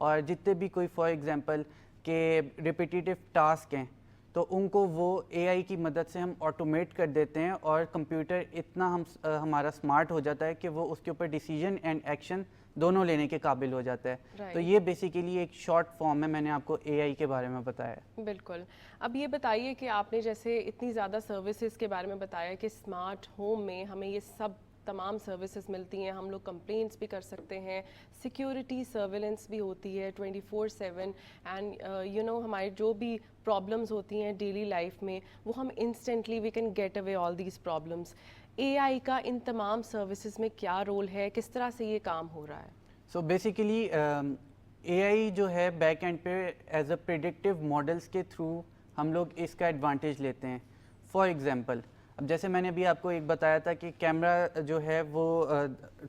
اور جتنے بھی کوئی فار ایگزامپل کہ ریپیٹیٹیو ٹاسک ہیں تو ان کو وہ اے آئی کی مدد سے ہم آٹومیٹ کر دیتے ہیں اور کمپیوٹر اتنا ہمارا اسمارٹ ہو جاتا ہے کہ وہ اس کے اوپر ڈیسیجن اینڈ ایکشن دونوں لینے کے قابل ہو جاتا ہے. تو یہ بیسیکلی ایک شارٹ فارم ہے, میں نے آپ کو اے آئی کے بارے میں بتایا ہے. بالکل. اب یہ بتائیے کہ آپ نے جیسے اتنی زیادہ سروسز کے بارے میں بتایا کہ اسمارٹ ہوم میں ہمیں یہ سب تمام سروسز ملتی ہیں, ہم لوگ کمپلینٹس بھی کر سکتے ہیں, سیکیورٹی سرویلنس بھی ہوتی ہے 24/7 اینڈ ہمارے جو بھی پرابلمز ہوتی ہیں ڈیلی لائف میں وہ ہم instantly we can get away all these problems. AI آئی کا ان تمام سروسز میں کیا رول ہے, کس طرح سے یہ کام ہو رہا ہے؟ سو بیسیکلی اے آئی جو ہے بیک اینڈ پہ ایز اے پریڈکٹیو ماڈلس کے تھرو ہم لوگ اس کا ایڈوانٹیج لیتے ہیں. فار ایگزامپل اب جیسے میں نے ابھی آپ کو ایک بتایا تھا کہ کیمرہ جو ہے وہ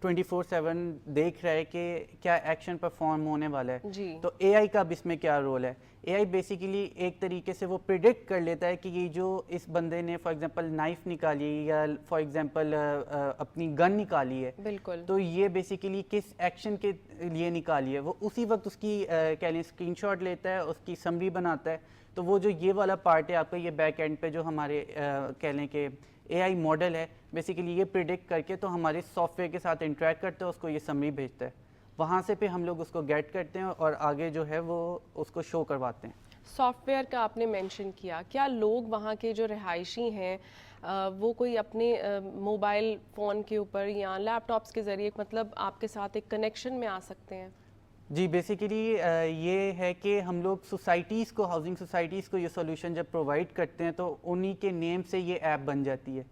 24/7 دیکھ رہا ہے کہ کیا ایکشن پرفارم ہونے والا ہے. جی. تو اے آئی کا اب اس میں کیا رول ہے؟ اے آئی بیسیکلی ایک طریقے سے وہ پریڈکٹ کر لیتا ہے کہ یہ جو اس بندے نے فار ایگزامپل نائف نکالی ہے یا فار ایگزامپل اپنی گن نکالی ہے, بالکل, تو یہ بیسیکلی کس ایکشن کے لیے نکالی ہے, وہ اسی وقت اس کی کہہ لیں اسکرین شاٹ لیتا ہے, اس کی سمری بناتا ہے. تو وہ جو یہ والا پارٹ ہے آپ کا, یہ بیک اینڈ پہ جو ہمارے کہہ لیں کہ اے آئی ماڈل ہے, بیسیکلی یہ پریڈکٹ کر کے تو ہمارے سافٹ ویئر کے ساتھ انٹریکٹ کرتا ہے, اس کو یہ سمری بھیجتا ہے, وہاں سے پہ ہم لوگ اس کو گیٹ کرتے ہیں اور آگے جو ہے وہ اس کو شو کرواتے ہیں. سافٹ ویئر کا آپ نے مینشن کیا, کیا لوگ وہاں کے جو رہائشی ہیں وہ کوئی اپنے موبائل فون کے اوپر یا لیپ ٹاپس کے ذریعے مطلب آپ کے ساتھ ایک کنیکشن میں آ سکتے ہیں؟ جی بیسیکلی یہ ہے کہ ہم لوگ سوسائٹیز کو, ہاؤسنگ سوسائٹیز کو یہ سولوشن جب پرووائڈ کرتے ہیں تو انہی کے نیم سے یہ ایپ بن جاتی ہے.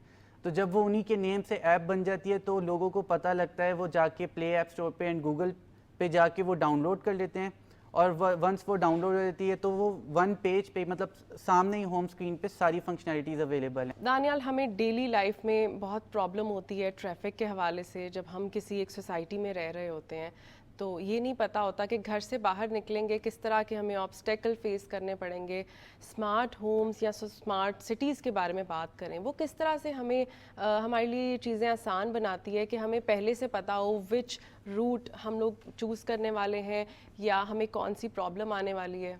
تو جب وہ انہی کے نیم سے ایپ بن جاتی ہے تو لوگوں کو پتہ لگتا ہے, وہ جا کے پلے ایپ اسٹور پہ اینڈ گوگل پہ جا کے وہ ڈاؤن لوڈ کر لیتے ہیں, اور ونس وہ ڈاؤن لوڈ ہو جاتی ہے تو وہ ون پیج پہ مطلب سامنے ہی ہوم اسکرین پہ ساری فنکشنالٹیز اویلیبل ہیں. دانیال, ہمیں ڈیلی لائف میں بہت پرابلم ہوتی ہے ٹریفک کے حوالے سے. جب ہم کسی ایک سوسائٹی میں رہ رہے ہوتے ہیں تو یہ نہیں پتہ ہوتا کہ گھر سے باہر نکلیں گے کس طرح کے ہمیں آبسٹیکل فیس کرنے پڑیں گے. اسمارٹ ہومز یا اسمارٹ سٹیز کے بارے میں بات کریں, وہ کس طرح سے ہمیں ہمارے لیے یہ چیزیں آسان بناتی ہے کہ ہمیں پہلے سے پتہ ہو وچ روٹ ہم لوگ چوز کرنے والے ہیں یا ہمیں کون سی پرابلم آنے والی ہے.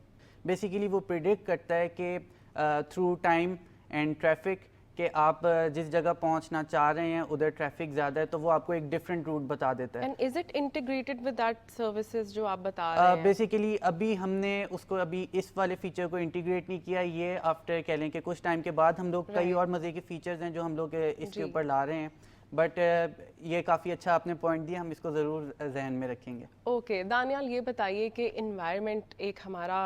بیسیکلی وہ پریڈکٹ کرتا ہے کہ تھرو ٹائم اینڈ ٹریفک کہ آپ جس جگہ پہنچنا چاہ رہے ہیں ادھر ٹریفک زیادہ ہے تو وہ آپ کو ایک ڈفرینٹ روٹ بتا دیتا ہے. And is it integrated with that services جو آپ بتا رہے ہیں؟ بیسیکلی ابھی ہم نے اس کو ابھی اس والے فیچر کو انٹیگریٹ نہیں کیا, یہ آفٹر کہہ لیں کہ کچھ ٹائم کے بعد ہم لوگ کئی اور مزے کے فیچرز ہیں جو ہم لوگ اس کے اوپر لا رہے ہیں, بٹ یہ کافی اچھا آپ نے پوائنٹ دیا, ہم اس کو ضرور ذہن میں رکھیں گے. اوکے دانیال, یہ بتائیے کہ انوائرمنٹ ایک ہمارا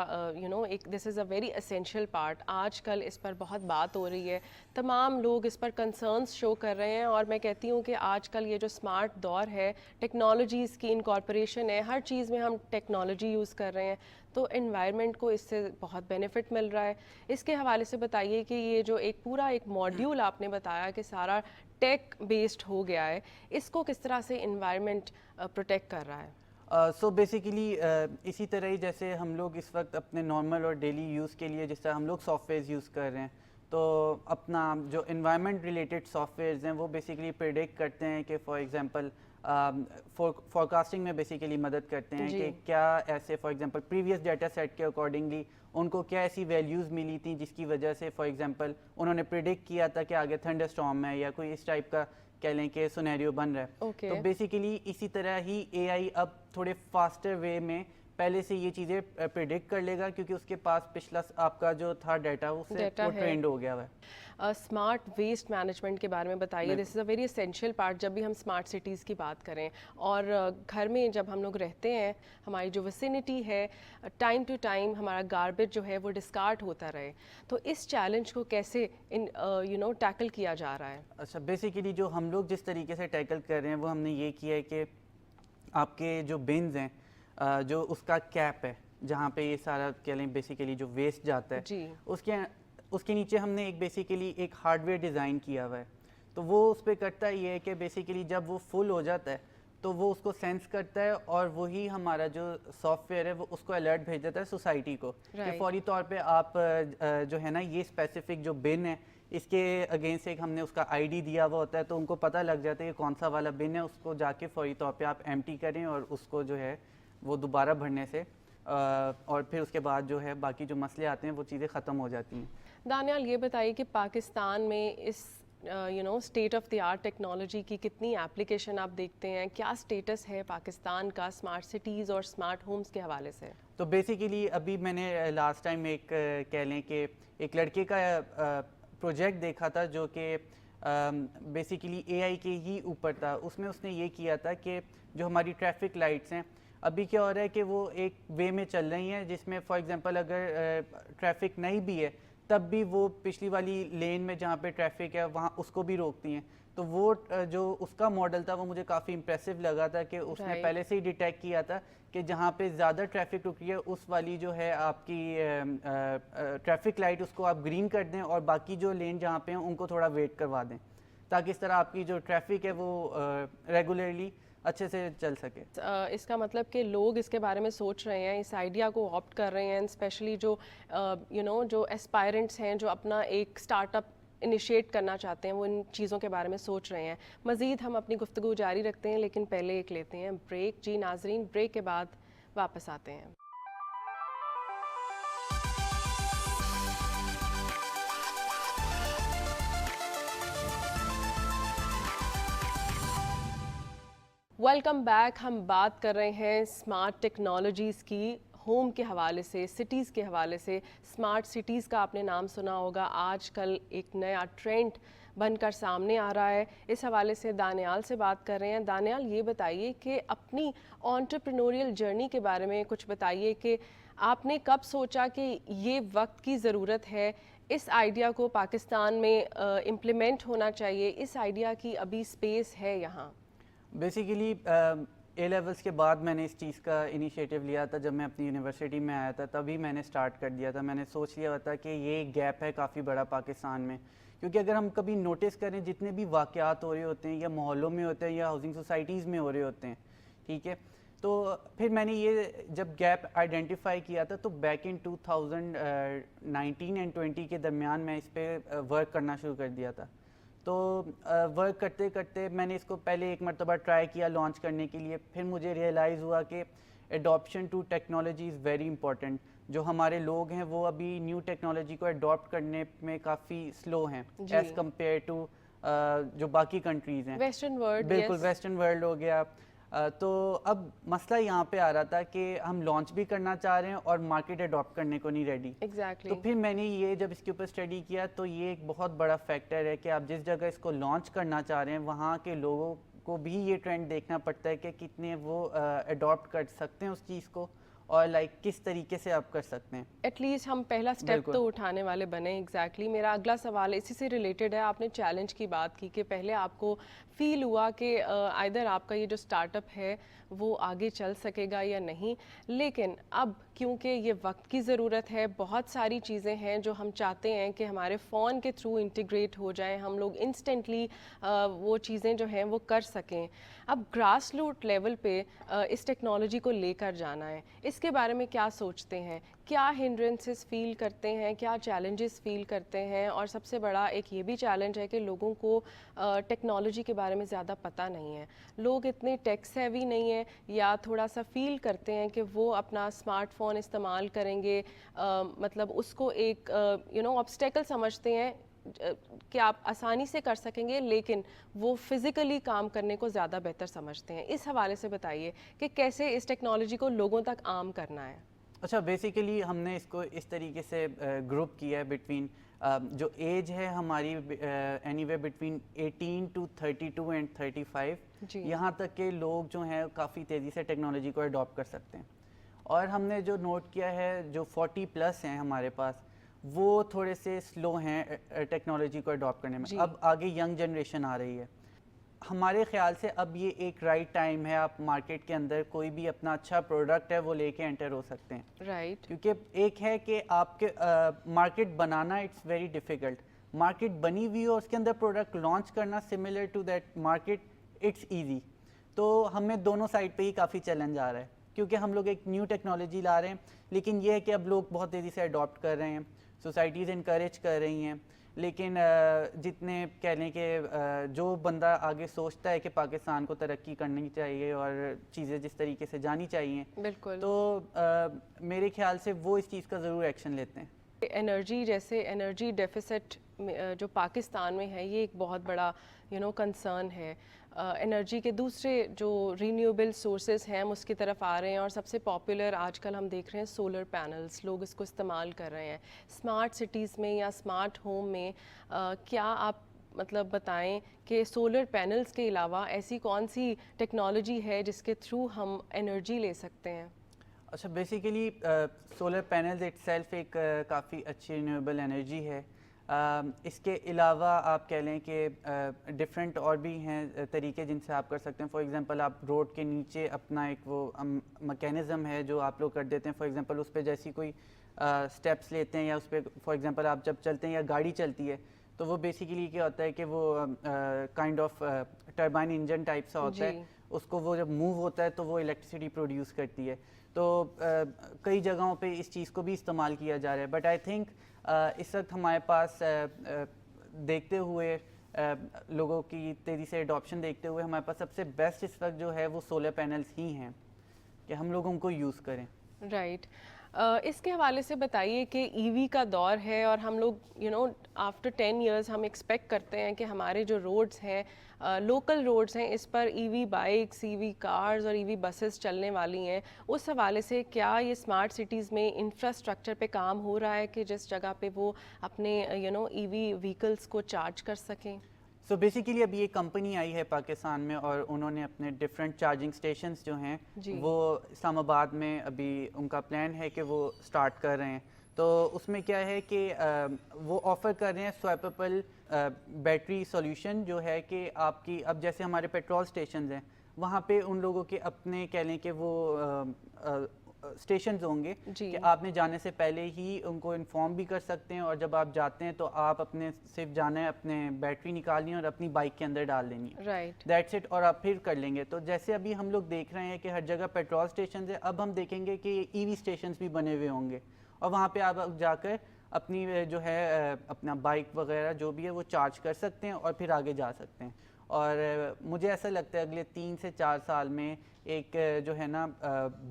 ایک دس از اے ویری اسینشیل پارٹ. آج کل اس پر بہت بات ہو رہی ہے, تمام لوگ اس پر کنسرنس شو کر رہے ہیں, اور میں کہتی ہوں کہ آج کل یہ جو اسمارٹ دور ہے, ٹیکنالوجیز کی انکارپوریشن ہے, ہر چیز میں ہم ٹیکنالوجی یوز کر رہے ہیں, تو انوائرمنٹ کو اس سے بہت بینیفٹ مل رہا ہے. اس کے حوالے سے بتائیے کہ یہ جو ایک پورا ایک ماڈیول آپ نے بتایا کہ سارا ٹیک بیسڈ ہو گیا ہے, اس کو کس طرح سے انوائرمنٹ پروٹیکٹ کر رہا ہے؟ سو بیسیکلی اسی طرح ہی جیسے ہم لوگ اس وقت اپنے نارمل اور ڈیلی یوز کے لیے جس طرح ہم لوگ سافٹ ویئرز یوز کر رہے ہیں, تو اپنا جو انوائرمنٹ ریلیٹڈ سافٹ ویئرز ہیں وہ بیسیکلی پریڈکٹ کرتے ہیں کہ فار ایگزامپل فورکاسٹنگ میں بیسیکلی مدد کرتے ہیں کہ کیا ایسے for example previous data set کے اکارڈنگلی ان کو کیا ایسی ویلیوز ملی تھیں جس کی وجہ سے فار ایگزامپل انہوں نے پریڈکٹ کیا تھا کہ آگے تھنڈر اسٹارم ہے یا کوئی اس ٹائپ کا کہہ لیں کہ سونیریو بن رہا ہے. تو بیسیکلی اسی طرح ہی اے آئی اب تھوڑے فاسٹر وے میں پہلے سے یہ چیزیں پریڈکٹ کر لے گا کیونکہ اس کے پاس پچھلا آپ کا جو تھا ڈیٹا اس سے وہ ٹرینڈ ہو گیا ہوا ہے. اسمارٹ ویسٹ مینجمنٹ کے بارے میں بتائیے. دس از اے ویری اسینشیل پارٹ جب بھی ہم اسمارٹ سٹیز کی بات کریں, اور گھر میں جب ہم لوگ رہتے ہیں ہماری جو ویسینٹی ہے ٹائم ٹو ٹائم ہمارا گاربیج جو ہے وہ ڈسکارڈ ہوتا رہے, تو اس چیلنج کو کیسے ٹیکل کیا جا رہا ہے؟ اچھا, بیسیکلی جو ہم لوگ جس طریقے سے ٹیکل کر رہے ہیں وہ ہم نے یہ کیا ہے کہ آپ کے جو بنز ہیں جو اس کا کیپ ہے جہاں پہ یہ سارا کہہ لیں بیسیکلی جو ویسٹ جاتا ہے اس کے نیچے ہم نے ایک بیسیکلی ایک ہارڈ ویئر ڈیزائن کیا ہوا ہے. تو وہ اس پہ کرتا یہ ہے کہ بیسیکلی جب وہ فل ہو جاتا ہے تو وہ اس کو سینس کرتا ہے اور وہی ہمارا جو سافٹ ویئر ہے وہ اس کو الرٹ بھیج دیتا ہے سوسائٹی کو کہ فوری طور پہ آپ جو ہے نا یہ اسپیسیفک جو بن ہے اس کے اگینسٹ ایک ہم نے اس کا آئی ڈی دیا ہوا ہوتا ہے, تو ان کو پتہ لگ جاتا ہے کہ کون سا والا بن ہے, اس کو جا کے فوری طور پہ آپ ایمٹی کریں اور اس کو جو ہے وہ دوبارہ بھرنے سے اور پھر اس کے بعد جو ہے باقی جو مسئلے آتے ہیں وہ چیزیں ختم ہو جاتی ہیں۔ دانیال یہ بتائیے کہ پاکستان میں اس state of the art technology کی کتنی ایپلیکیشن آپ دیکھتے ہیں، کیا اسٹیٹس ہے پاکستان کا اسمارٹ سٹیز اور اسمارٹ ہومز کے حوالے سے؟ تو بیسیکلی ابھی میں نے لاسٹ ٹائم ایک کہہ لیں کہ ایک لڑکے کا پروجیکٹ دیکھا تھا جو کہ بیسیکلی اے آئی کے ہی اوپر تھا۔ اس میں اس نے یہ کیا تھا کہ جو ہماری ٹریفک لائٹس ہیں ابھی کیا ہو رہا ہے کہ وہ ایک وے میں چل رہی ہیں، جس میں فار ایگزامپل اگر ٹریفک نہیں بھی ہے تب بھی وہ پچھلی والی لین میں جہاں پہ ٹریفک ہے وہاں اس کو بھی روکتی ہیں۔ تو وہ جو اس کا ماڈل تھا وہ مجھے کافی امپریسو لگا تھا کہ اس نے پہلے سے ہی ڈیٹیکٹ کیا تھا کہ جہاں پہ زیادہ ٹریفک رک رہی ہے اس والی جو ہے آپ کی ٹریفک لائٹ اس کو آپ گرین کر دیں اور باقی جو لین جہاں پہ ہیں ان کو تھوڑا ویٹ کروا دیں، تاکہ اس طرح آپ کی جو ٹریفک ہے وہ ریگولرلی اچھے سے چل سکے۔ اس کا مطلب کہ لوگ اس کے بارے میں سوچ رہے ہیں، اس آئیڈیا کو آپٹ کر رہے ہیں، اسپیشلی جو جو ایسپائرنٹس ہیں جو اپنا ایک اسٹارٹ اپ انیشیٹ کرنا چاہتے ہیں، وہ ان چیزوں کے بارے میں سوچ رہے ہیں۔ مزید ہم اپنی گفتگو جاری رکھتے ہیں لیکن پہلے ایک لیتے ہیں بریک۔ جی ناظرین، بریک کے بعد واپس آتے ہیں۔ Welcome back. ہم بات کر رہے ہیں اسمارٹ ٹیکنالوجیز کی، ہوم کے حوالے سے، سٹیز کے حوالے سے۔ اسمارٹ سٹیز کا آپ نے نام سنا ہوگا، آج کل ایک نیا ٹرینڈ بن کر سامنے آ رہا ہے۔ اس حوالے سے دانیال سے بات کر رہے ہیں۔ دانیال یہ بتائیے کہ اپنی انٹرپرینوریل جرنی کے بارے میں کچھ بتائیے کہ آپ نے کب سوچا کہ یہ وقت کی ضرورت ہے، اس آئیڈیا کو پاکستان میں امپلیمنٹ ہونا چاہیے، اس آئیڈیا کی ابھی اسپیس ہے یہاں؟ بیسیکلی اے لیولس کے بعد میں نے اس چیز کا انیشیٹو لیا تھا۔ جب میں اپنی یونیورسٹی میں آیا تھا تبھی میں نے سٹارٹ کر دیا تھا۔ میں نے سوچ لیا تھا کہ یہ ایک گیپ ہے کافی بڑا پاکستان میں، کیونکہ اگر ہم کبھی نوٹس کریں جتنے بھی واقعات ہو رہے ہوتے ہیں یا محلوں میں ہوتے ہیں یا ہاؤسنگ سوسائٹیز میں ہو رہے ہوتے ہیں، ٹھیک ہے، تو پھر میں نے یہ جب گیپ آئیڈینٹیفائی کیا تھا تو بیک ان 2019 اینڈ 20 کے درمیان میں اس پہ ورک کرنا شروع کر دیا تھا۔ تو ورک کرتے کرتے میں نے اس کو پہلے ایک مرتبہ ٹرائی کیا لانچ کرنے کے لیے، پھر مجھے ریئلائز ہوا کہ adoption to technology is very important. جو ہمارے لوگ ہیں وہ ابھی نیو ٹیکنالوجی کو اڈاپٹ کرنے میں کافی سلو ہیں ایز کمپیئر ٹو جو باقی کنٹریز ہیں، ویسٹرن ورلڈ۔ بالکل ویسٹرن ورلڈ ہو گیا۔ تو اب مسئلہ یہاں پہ آ رہا تھا کہ ہم لانچ بھی کرنا چاہ رہے ہیں اور مارکیٹ اڈاپٹ کرنے کو نہیں ریڈی۔ تو پھر میں نے یہ جب اس کے اوپر اسٹڈی کیا تو یہ ایک بہت بڑا فیکٹر ہے کہ آپ جس جگہ اس کو لانچ کرنا چاہ رہے ہیں وہاں کے لوگوں کو بھی یہ ٹرینڈ دیکھنا پڑتا ہے کہ کتنے وہ اڈاپٹ کر سکتے ہیں اس چیز کو اور کس طریقے سے آپ کر سکتے ہیں۔ ایٹ لیسٹ ہم پہلا اسٹیپ تو اٹھانے والے بنے۔ ایگزیکٹلی میرا اگلا سوال اسی سے ریلیٹڈ ہے۔ آپ نے چیلنج کی بات کی کہ پہلے آپ کو فیل ہوا کہ آئدر آپ کا یہ جو اسٹارٹ اپ ہے وہ آگے چل سکے گا یا نہیں، لیکن اب کیونکہ یہ وقت کی ضرورت ہے، بہت ساری چیزیں ہیں جو ہم چاہتے ہیں کہ ہمارے فون کے تھرو انٹیگریٹ ہو جائیں، ہم لوگ انسٹنٹلی وہ چیزیں جو ہیں وہ کر سکیں۔ اب گراس روٹ لیول پہ اس ٹیکنالوجی کو لے کر جانا ہے، اس کے بارے میں کیا سوچتے ہیں؟ کیا ہنڈرنسز فیل کرتے ہیں، کیا چیلنجز فیل کرتے ہیں؟ اور سب سے بڑا ایک یہ بھی چیلنج ہے کہ لوگوں کو ٹیکنالوجی کے بارے میں زیادہ پتہ نہیں ہے، لوگ اتنے ٹیک سیوی نہیں ہیں یا تھوڑا سا فیل کرتے ہیں کہ وہ اپنا اسمارٹ فون استعمال کریں گے، مطلب اس کو ایک آبسٹیکل سمجھتے ہیں کہ آپ آسانی سے کر سکیں گے، لیکن وہ فزیکلی کام کرنے کو زیادہ بہتر سمجھتے ہیں۔ اس حوالے سے بتائیے کہ کیسے اس ٹیکنالوجی کو لوگوں تک عام کرنا ہے۔ اچھا، بیسیکلی ہم نے اس کو اس طریقے سے گروپ کیا ہے بٹوین جو ایج ہے ہماری any way between 18 to 32 and 35، یہاں تک کہ لوگ جو ہیں کافی تیزی سے ٹیکنالوجی کو اڈاپٹ کر سکتے ہیں۔ اور ہم نے جو نوٹ کیا ہے جو 40+ ہیں ہمارے پاس وہ تھوڑے سے سلو ہیں ٹیکنالوجی کو اڈاپٹ کرنے میں۔ اب آگے ینگ جنریشن آ رہی ہے، ہمارے خیال سے اب یہ ایک رائٹ ٹائم ہے، آپ مارکیٹ کے اندر کوئی بھی اپنا اچھا پروڈکٹ ہے وہ لے کے انٹر ہو سکتے ہیں۔ رائٹ، کیونکہ ایک ہے کہ آپ کے مارکیٹ بنانا اٹس ویری ڈیفیکلٹ، مارکیٹ بنی ہوئی اور اس کے اندر پروڈکٹ لانچ کرنا similar to that market it's easy. تو ہمیں دونوں سائڈ پہ ہی کافی چیلنج آ رہا ہے، کیونکہ ہم لوگ ایک نیو ٹیکنالوجی لا رہے ہیں، لیکن یہ ہے کہ اب لوگ بہت تیزی سے اڈاپٹ کر رہے ہیں، سوسائٹیز انکریج کر رہی ہیں، لیکن جتنے کہہ لیں کہ جو بندہ آگے سوچتا ہے کہ پاکستان کو ترقی کرنی چاہیے اور چیزیں جس طریقے سے جانی چاہیے بالکل. تو میرے خیال سے وہ اس چیز کا ضرور ایکشن لیتے ہیں. انرجی جیسے انرجی ڈیفیسٹ جو پاکستان میں ہے یہ ایک بہت بڑا کنسرن ہے. انرجی کے دوسرے جو رینیوبل سورسز ہیں ہم اس کی طرف آ رہے ہیں اور سب سے پاپولر آج کل ہم دیکھ رہے ہیں سولر پینلز. لوگ اس کو استعمال کر رہے ہیں. اسمارٹ سٹیز میں یا اسمارٹ ہوم میں کیا آپ مطلب بتائیں کہ سولر پینلز کے علاوہ ایسی کون سی ٹیکنالوجی ہے جس کے تھرو ہم انرجی لے سکتے ہیں؟ اچھا basically solar panels it self ایک کافی اچھی رینیویبل انرجی ہے. اس کے علاوہ آپ کہہ لیں کہ ڈفرینٹ اور بھی ہیں طریقے جن سے آپ کر سکتے ہیں. فار ایگزامپل آپ روڈ کے نیچے اپنا ایک وہ میکینزم ہے جو آپ لوگ کر دیتے ہیں. فار ایگزامپل اس پہ جیسی کوئی اسٹیپس لیتے ہیں یا اس پہ فار ایگزامپل آپ جب چلتے ہیں یا گاڑی چلتی ہے تو وہ بیسیکلی کیا ہوتا ہے کہ وہ kind of turbine engine type سا ہوتا ہے. اس کو وہ جب موو ہوتا ہے تو وہ الیکٹریسٹی پروڈیوس کرتی ہے. تو کئی جگہوں پہ اس چیز کو بھی استعمال کیا جا رہا ہے. بٹ آئی تھنک اس وقت ہمارے پاس دیکھتے ہوئے لوگوں کی تیزی سے اڈاپشن دیکھتے ہوئے ہمارے پاس سب سے بیسٹ اس وقت جو ہے وہ سولر پینلز ہی ہیں کہ ہم لوگ ان کو یوز کریں. رائٹ. اس کے حوالے سے بتائیے کہ ای وی کا دور ہے اور ہم لوگ آفٹر 10 ایئرز ہم ایکسپیکٹ کرتے ہیں کہ ہمارے جو روڈز ہیں لوکل روڈز ہیں اس پر ای وی بائکس ای وی کارز اور ای وی بسز چلنے والی ہیں. اس حوالے سے کیا یہ اسمارٹ سٹیز میں انفراسٹرکچر پہ کام ہو رہا ہے کہ جس جگہ پہ وہ اپنے ای وی وہیکلس کو چارج کر سکیں؟ سو بیسیکلی ابھی ایک کمپنی آئی ہے پاکستان میں اور انہوں نے اپنے ڈفرینٹ چارجنگ اسٹیشنز جو ہیں وہ اسلام آباد میں ابھی ان کا پلان ہے کہ وہ اسٹارٹ کر رہے ہیں. تو اس میں کیا ہے کہ وہ آفر کر رہے ہیں سوائپیبل بیٹری سولوشن جو ہے کہ آپ کی اب جیسے ہمارے پیٹرول اسٹیشنز ہیں وہاں پہ ان لوگوں کے اپنے کہہ لیں کہ وہ اسٹیشنز ہوں گے کہ آپ نے جانے سے پہلے ہی ان کو انفارم بھی کر سکتے ہیں اور جب آپ جاتے ہیں تو آپ اپنے صرف جانا ہے اپنے بیٹری نکالنی ہے اور اپنی بائک کے اندر ڈال دینی ہے. رائٹ. That's it. اور آپ پھر کر لیں گے. تو جیسے ابھی ہم لوگ دیکھ رہے ہیں کہ ہر جگہ پیٹرول اسٹیشنز ہیں اب ہم دیکھیں گے کہ ای وی اسٹیشنز بھی بنے ہوئے ہوں گے اور وہاں پہ آپ جا کر اپنی جو ہے اپنا بائک وغیرہ جو بھی ہے وہ چارج کر سکتے ہیں اور پھر آگے جا سکتے ہیں. اور مجھے ایسا لگتا ہے اگلے 3 سے 4 سال میں ایک جو ہے نا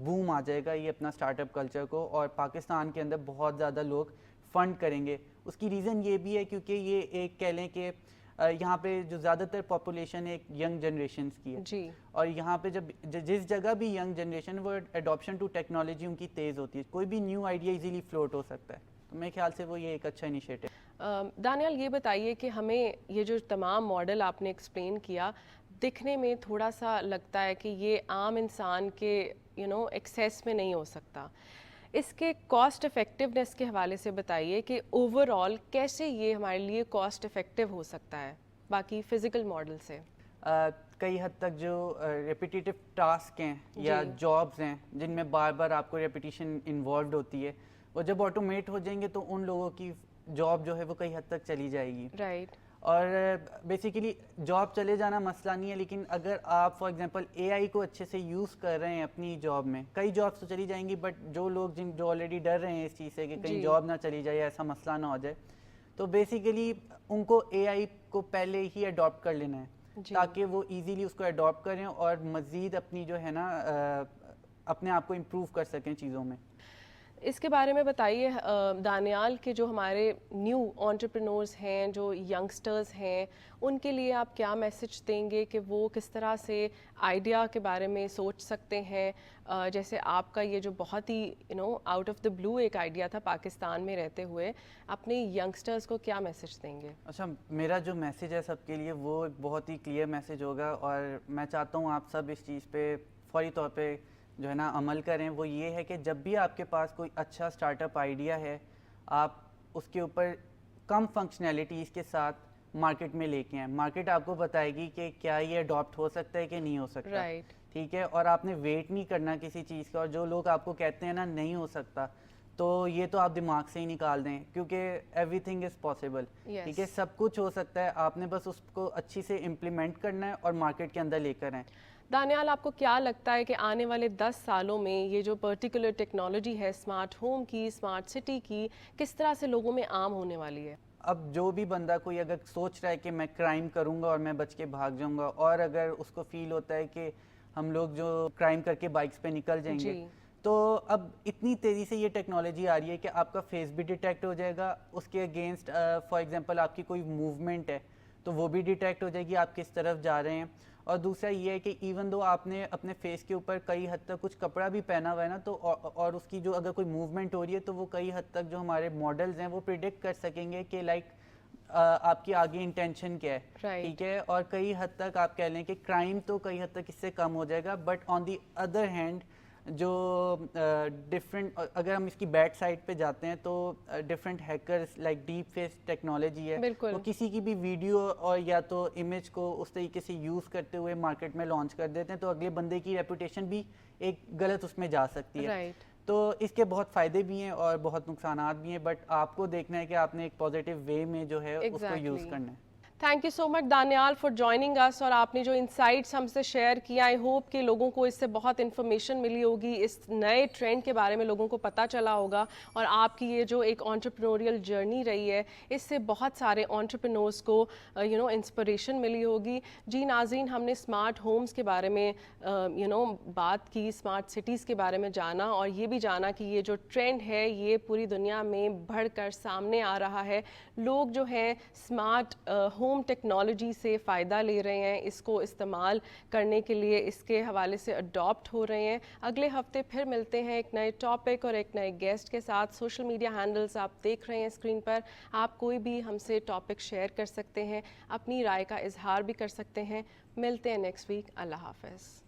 بوم آ جائے گا یہ اپنا اسٹارٹ اپ کلچر کو اور پاکستان کے اندر بہت زیادہ لوگ فنڈ کریں گے. اس کی ریزن یہ بھی ہے کیونکہ یہ ایک کہہ لیں کہ یہاں پہ جو زیادہ تر پاپولیشن ایک ینگ جنریشنز کی ہے اور یہاں پہ جب جس جگہ بھی ینگ جنریشن وہ اڈاپشن ٹو ٹیکنالوجی ان کی تیز ہوتی ہے. کوئی بھی نیو آئیڈیا ایزیلی فلوٹ ہو سکتا ہے. تو میرے خیال سے وہ یہ ایک اچھا انیشیٹو. دانیال یہ بتائیے کہ ہمیں یہ جو تمام ماڈل آپ نے ایکسپلین کیا دکھنے میں تھوڑا سا لگتا ہے کہ یہ عام انسان کے ایکسیس میں نہیں ہو سکتا. اس کے کاسٹ افیکٹونیس کے حوالے سے بتائیے کہ اوور آل کیسے یہ ہمارے لیے کاسٹ افیکٹو ہو سکتا ہے باقی فزیکل ماڈل سے. کئی حد تک جو ریپیٹیٹو ٹاسک ہیں یا جابز ہیں جن میں بار بار آپ کو ریپیٹیشن انوالوڈ ہوتی ہے وہ جب آٹومیٹ ہو جائیں گے تو ان لوگوں کی جاب جو ہے وہ کئی حد تک چلی جائے گی. رائٹ. اور بیسیکلی جاب چلے جانا مسئلہ نہیں ہے لیکن اگر آپ فار ایگزامپل اے آئی کو اچھے سے یوز کر رہے ہیں اپنی جاب میں کئی جابس تو چلی جائیں گی بٹ جو لوگ جو آلریڈی ڈر رہے ہیں اس چیز سے کہ کہیں جاب نہ چلی جائے ایسا مسئلہ نہ ہو جائے تو بیسیکلی ان کو اے آئی کو پہلے ہی اڈاپٹ کر لینا ہے تاکہ وہ ایزیلی اس کو اڈاپٹ کریں اور مزید اپنی جو ہے نا اپنے آپ کو امپروو کر سکیں چیزوں میں. اس کے بارے میں بتائیے دانیال کہ جو ہمارے نیو انٹرپرینورز ہیں جو ینگسٹرز ہیں ان کے لیے آپ کیا میسج دیں گے کہ وہ کس طرح سے آئیڈیا کے بارے میں سوچ سکتے ہیں جیسے آپ کا یہ جو بہت ہی آؤٹ آف دا بلو ایک آئیڈیا تھا پاکستان میں رہتے ہوئے اپنے ینگسٹرز کو کیا میسج دیں گے؟ اچھا میرا جو میسج ہے سب کے لیے وہ بہت ہی کلیئر میسج ہوگا اور میں چاہتا ہوں آپ سب اس چیز پہ فوری طور پہ جو ہے نا عمل کریں. وہ یہ ہے کہ جب بھی آپ کے پاس کوئی اچھا اسٹارٹ اپ آئیڈیا ہے آپ اس کے اوپر کم فنکشنالٹیز کے ساتھ مارکیٹ میں لے کے آئیں. مارکیٹ آپ کو بتائے گی کہ کیا یہ اڈاپٹ ہو سکتا ہے کہ نہیں ہو سکتا. ٹھیک ہے. اور آپ نے ویٹ نہیں کرنا کسی چیز کا اور جو لوگ آپ کو کہتے ہیں نا نہیں ہو سکتا تو یہ تو آپ دماغ سے ہی نکال دیں کیونکہ ایوری تھنگ از پاسبل. ٹھیک ہے. سب کچھ ہو سکتا ہے. آپ نے بس اس کو اچھی سے امپلیمنٹ کرنا ہے اور مارکیٹ کے اندر لے کر آئیں. دانیال آپ کو کیا لگتا ہے کہ آنے والے 10 سالوں میں یہ جو پرٹیکولر ٹیکنالوجی ہے اسمارٹ ہوم کی اسمارٹ سٹی کی کس طرح سے لوگوں میں عام ہونے والی ہے؟ اب جو بھی بندہ کوئی اگر سوچ رہا ہے کہ میں کرائم کروں گا اور میں بچ کے بھاگ جاؤں گا، اور اگر اس کو فیل ہوتا ہے کہ ہم لوگ جو کرائم کر کے بائکس پہ نکل جائیں گے، تو اب اتنی تیزی سے یہ ٹیکنالوجی آ رہی ہے کہ آپ کا فیس بھی ڈیٹیکٹ ہو جائے گا، اس کے اگینسٹ فار ایگزامپل آپ کی کوئی موومنٹ ہے تو وہ بھی ڈیٹیکٹ ہو جائے گی آپ کس طرف جا رہے ہیں. اور دوسرا یہ ہے کہ ایون دو آپ نے اپنے فیس کے اوپر کئی حد تک کچھ کپڑا بھی پہنا ہوا ہے نا، تو اور اس کی جو اگر کوئی موومنٹ ہو رہی ہے تو وہ کئی حد تک جو ہمارے ماڈلز ہیں وہ پریڈکٹ کر سکیں گے کہ لائک آپ کی آگے انٹینشن کیا ہے، ٹھیک ہے. اور کئی حد تک آپ کہہ لیں کہ کرائم تو کئی حد تک اس سے کم ہو جائے گا. But on the other hand جو ڈفرینٹ، اگر ہم اس کی بیڈ سائڈ پہ جاتے ہیں تو different hackers like deep fake technology ہے، وہ کسی کی بھی ویڈیو اور یا تو امیج کو اس طریقے سے یوز کرتے ہوئے مارکیٹ میں لانچ کر دیتے ہیں، تو اگلے بندے کی ریپوٹیشن بھی ایک غلط اس میں جا سکتی ہے. تو اس کے بہت فائدے بھی ہیں اور بہت نقصانات بھی ہیں، بٹ آپ کو دیکھنا ہے کہ آپ نے ایک پازیٹیو وے میں جو ہے اس کو یوز کرنا ہے. Thank you so much Daniyal for joining اس، اور آپ نے جو انسائٹس ہم سے شیئر کیا، آئی ہوپ کہ لوگوں کو اس سے بہت انفارمیشن ملی ہوگی، اس نئے ٹرینڈ کے بارے میں لوگوں کو پتہ چلا ہوگا، اور آپ کی یہ جو ایک انٹرپرینوریل جرنی رہی ہے اس سے بہت سارے انٹرپرینورز کو انسپریشن ملی ہوگی. جی ناظرین، ہم نے اسمارٹ ہومز کے بارے میں بات کی، اسمارٹ سٹیز کے بارے میں جانا، اور یہ بھی جانا کہ یہ جو ٹرینڈ ہے یہ پوری دنیا میں بڑھ کر سامنے آ رہا ہے. لوگ جو ہیں اسمارٹ ہوم ٹیکنالوجی سے فائدہ لے رہے ہیں، اس کو استعمال کرنے کے لیے اس کے حوالے سے اڈاپٹ ہو رہے ہیں. اگلے ہفتے پھر ملتے ہیں ایک نئے ٹاپک اور ایک نئے گیسٹ کے ساتھ. سوشل میڈیا ہینڈلز آپ دیکھ رہے ہیں اسکرین پر، آپ کوئی بھی ہم سے ٹاپک شیئر کر سکتے ہیں، اپنی رائے کا اظہار بھی کر سکتے ہیں. ملتے ہیں نیکسٹ ویک. اللہ حافظ.